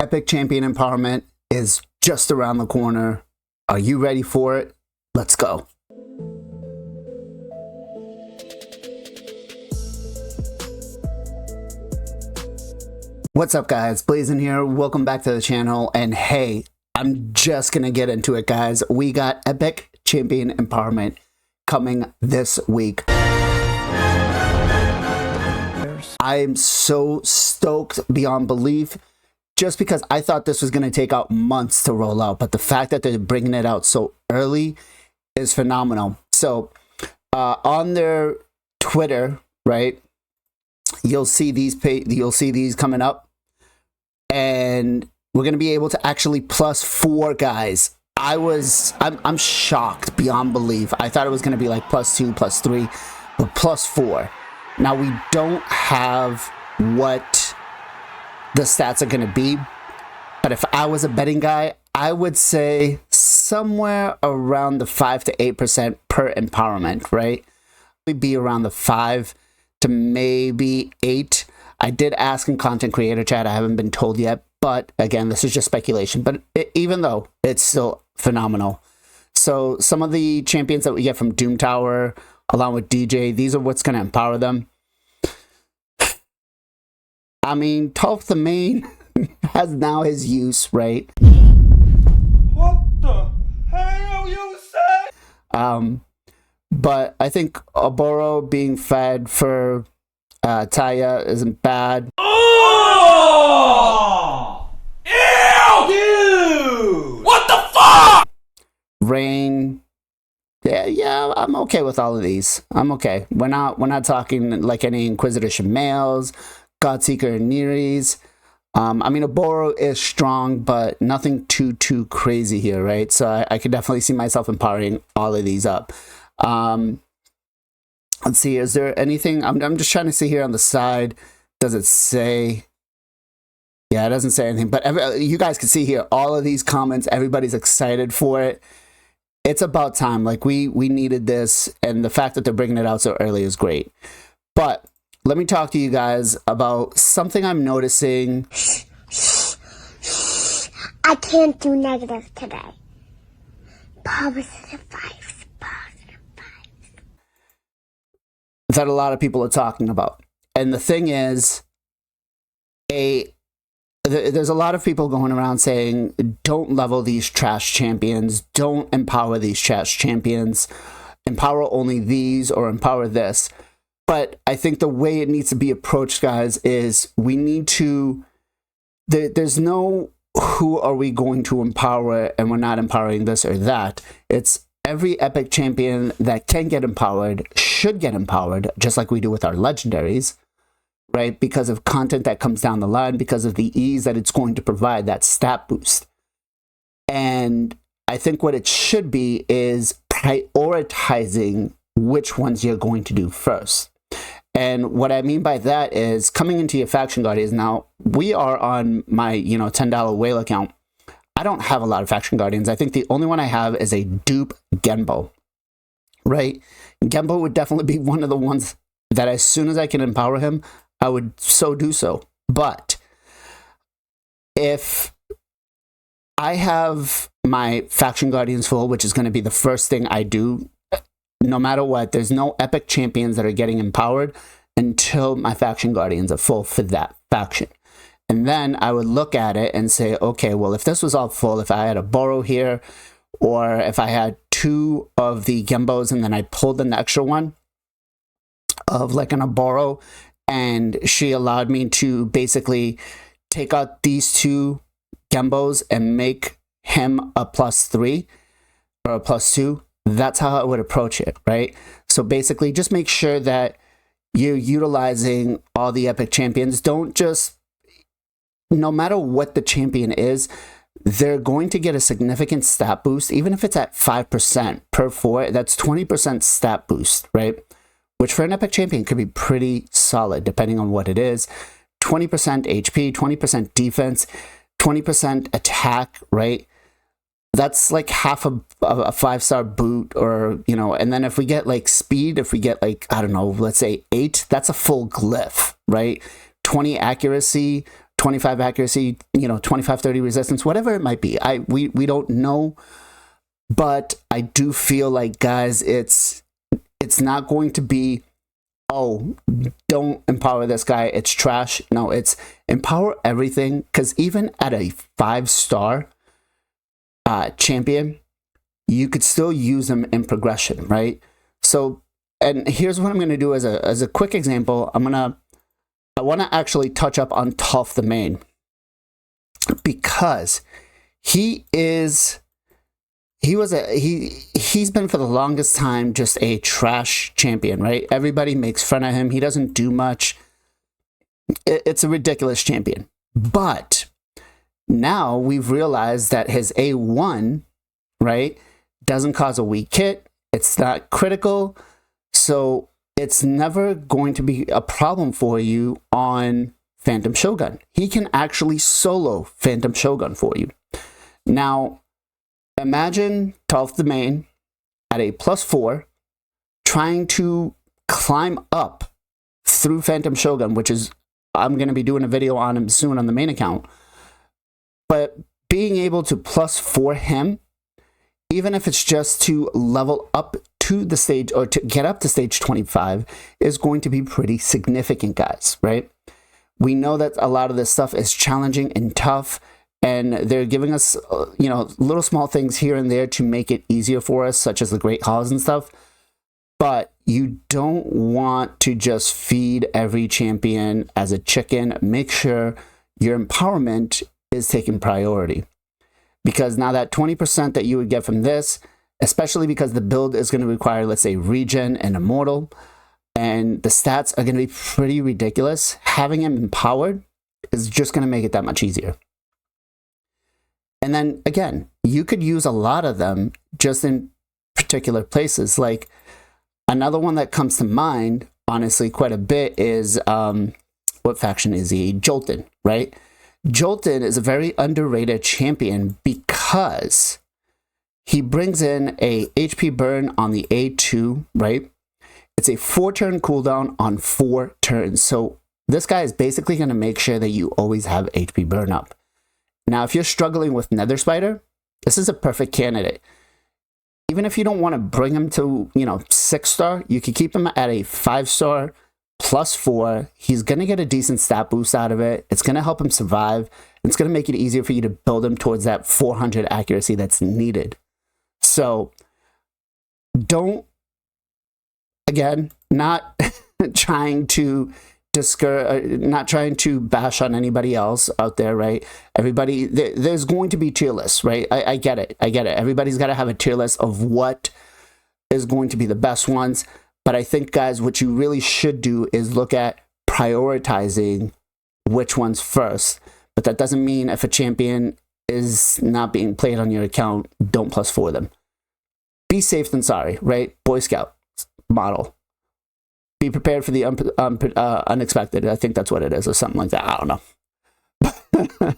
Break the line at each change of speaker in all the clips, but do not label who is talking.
Epic Champion Empowerment is just around the corner. Are you ready for it? Let's go. What's up, guys? Blazin here. Welcome back to the channel. And hey, I'm just gonna get into it, guys. We got Epic Champion Empowerment coming this week. I'm so stoked beyond belief, just because I thought this was going to take out months to roll out, but the fact that they're bringing it out so early is phenomenal. So on their Twitter, right, you'll see these coming up, and we're going to be able to actually +4 guys. I'm shocked beyond belief. I thought it was going to be like +2, +3, but +4. Now, we don't have what the stats are going to be, but if I was a betting guy, I would say somewhere around the 5 to 8% per empowerment, right? We'd be around the 5 to maybe 8. I did ask in content creator chat. I haven't been told yet, but again, this is just speculation. But even though it's still phenomenal. So some of the champions that we get from Doom Tower, along with DJ, these are what's going to empower them. I mean, Toph the main has now his use, right?
What the hell you say?
But I think Oboro being fed for Taya isn't bad.
Oh! Ew! Dude! What the fuck?
Rain. Yeah, I'm okay with all of these. I'm okay. We're not talking like any Inquisitor Shemales, Godseeker and Nereis. I mean, Oboro is strong, but nothing too crazy here, right? So I could definitely see myself empowering all of these up. Let's see, is there anything? I'm just trying to see here on the side. Does it say? Yeah, it doesn't say anything, but you guys can see here all of these comments. Everybody's excited for it. It's about time. Like, we needed this, and the fact that they're bringing it out so early is great. But let me talk to you guys about something I'm noticing.
I can't do negative today. Positive vibes, positive vibes.
That a lot of people are talking about. And the thing is, there's a lot of people going around saying, don't level these trash champions, don't empower these trash champions, empower only these or empower this. But I think the way it needs to be approached, guys, is we need to, there's no who are we going to empower and we're not empowering this or that. It's every epic champion that can get empowered should get empowered, just like we do with our legendaries, right? Because of content that comes down the line, because of the ease that it's going to provide, that stat boost. And I think what it should be is prioritizing which ones you're going to do first. And what I mean by that is coming into your faction guardians. Now, we are on my, $10 whale account. I don't have a lot of faction guardians. I think the only one I have is a dupe Genbo, right? Genbo would definitely be one of the ones that as soon as I can empower him, I would do so. But if I have my faction guardians full, which is going to be the first thing I do, no matter what, there's no epic champions that are getting empowered until my faction guardians are full for that faction. And then I would look at it and say, okay, well, if this was all full, if I had a Oboro here, or if I had 2 of the Gembos and then I pulled an extra one of like an Oboro, and she allowed me to basically take out these 2 Gembos and make him a +3 or a +2, that's how I would approach it, right? So basically, just make sure that you're utilizing all the epic champions. Don't just, no matter what the champion is, they're going to get a significant stat boost, even if it's at 5% per 4, that's 20% stat boost, right? Which for an epic champion could be pretty solid, depending on what it is. 20% HP, 20% defense, 20% attack, right? That's like half a 5-star boot, or, and then if we get like speed, if we get like, I don't know, let's say 8, that's a full glyph, right? 20 accuracy, 25 accuracy, 25, 30 resistance, whatever it might be. We don't know, but I do feel like, guys, it's not going to be, oh, don't empower this guy, it's trash. No, it's empower everything, because even at a 5-star champion, you could still use them in progression, right? So, and here's what I'm going to do as a quick example. I want to actually touch up on Toph the Main, because he's been for the longest time just a trash champion, right? Everybody makes fun of him. He doesn't do much. It's a ridiculous champion. But now we've realized that his A1, right, doesn't cause a weak hit. It's not critical. So it's never going to be a problem for you on Phantom Shogun. He can actually solo Phantom Shogun for you. Now, imagine Toph the Main at a +4 trying to climb up through Phantom Shogun, which is, I'm going to be doing a video on him soon on the main account. But being able to +4 him, even if it's just to level up to the stage, or to get up to stage 25, is going to be pretty significant, guys, right? We know that a lot of this stuff is challenging and tough, and they're giving us, little small things here and there to make it easier for us, such as the Great Halls and stuff. But you don't want to just feed every champion as a chicken. Make sure your empowerment is taking priority. Because now that 20% that you would get from this, especially because the build is going to require, let's say, regen and immortal, and the stats are going to be pretty ridiculous, having him empowered is just going to make it that much easier. And then again, you could use a lot of them just in particular places. Like, another one that comes to mind, honestly, quite a bit is, what faction is he? Jolton, right? Jolton is a very underrated champion because he brings in a HP burn on the A2, right? It's a 4-turn cooldown on 4 turns. So this guy is basically going to make sure that you always have HP burn up. Now, if you're struggling with Nether Spider, this is a perfect candidate. Even if you don't want to bring him to, 6-star, you could keep him at a 5-star +4. He's going to get a decent stat boost out of it. It's going to help him survive. It's going to make it easier for you to build him towards that 400 accuracy that's needed. So don't, again, not trying to not trying to bash on anybody else out there, right? Everybody, there's going to be tier lists, right? I get it. Everybody's got to have a tier list of what is going to be the best ones. But I think, guys, what you really should do is look at prioritizing which ones first. But that doesn't mean if a champion is not being played on your account, don't +4 them. Be safe than sorry, right? Boy Scout model. Be prepared for the unexpected. I think that's what it is, or something like that. I don't know.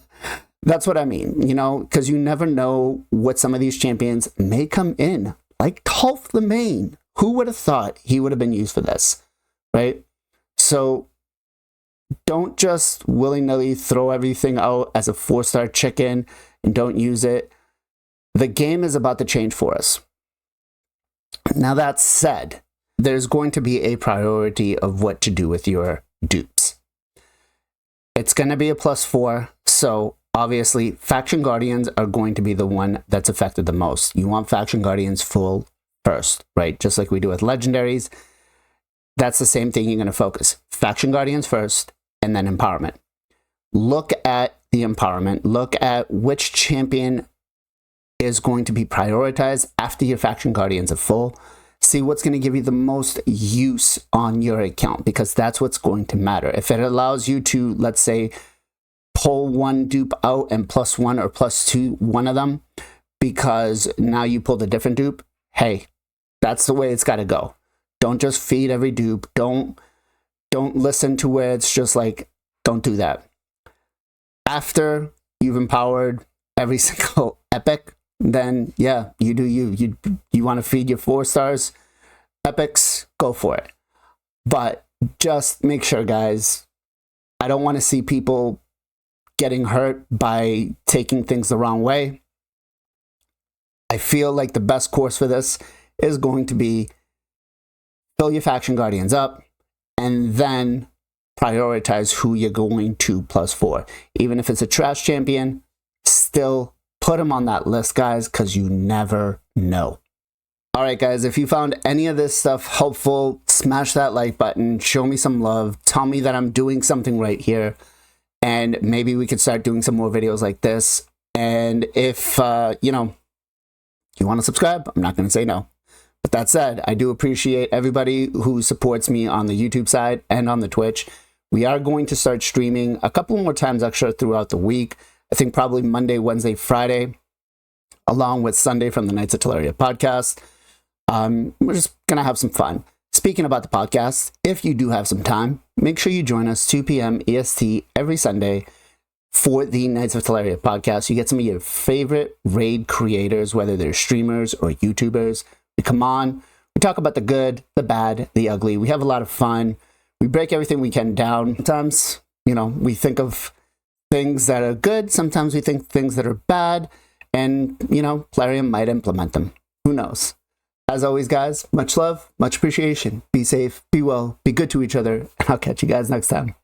That's what I mean, because you never know what some of these champions may come in. Like Toph the Main. Who would have thought he would have been used for this, right? So don't just willy-nilly throw everything out as a 4-star chicken and don't use it. The game is about to change for us. Now, that said, there's going to be a priority of what to do with your dupes. It's going to be a +4, so obviously Faction Guardians are going to be the one that's affected the most. You want Faction Guardians full first, right? Just like we do with legendaries. That's the same thing you're going to focus. Faction Guardians first, and then empowerment. Look at the empowerment. Look at which champion is going to be prioritized after your Faction Guardians are full. See what's going to give you the most use on your account, because that's what's going to matter. If it allows you to, let's say, pull one dupe out and +1 or +2 one of them, because now you pulled a different dupe, hey, that's the way it's got to go. Don't just feed every dupe. Don't listen to where it's just like, don't do that. After you've empowered every single epic, then yeah, you do you. You want to feed your 4-stars epics, go for it. But just make sure, guys, I don't want to see people getting hurt by taking things the wrong way. I feel like the best course for this is going to be fill your faction guardians up and then prioritize who you're going to +4. Even if it's a trash champion, still put them on that list, guys, because you never know. All right, guys, if you found any of this stuff helpful, smash that like button, show me some love, tell me that I'm doing something right here, and maybe we could start doing some more videos like this. And if, you want to subscribe, I'm not going to say no. But that said, I do appreciate everybody who supports me on the YouTube side and on the Twitch. We are going to start streaming a couple more times extra throughout the week. I think probably Monday, Wednesday, Friday, along with Sunday from the Knights of Teleria podcast. We're just going to have some fun. Speaking about the podcast, if you do have some time, make sure you join us 2 p.m. EST every Sunday for the Knights of Teleria podcast. You get some of your favorite raid creators, whether they're streamers or YouTubers. We come on, we talk about the good, the bad, the ugly. We have a lot of fun. We break everything we can down. Sometimes, we think of things that are good. Sometimes we think things that are bad. And, Plarium might implement them. Who knows? As always, guys, much love, much appreciation. Be safe, be well, be good to each other, and I'll catch you guys next time.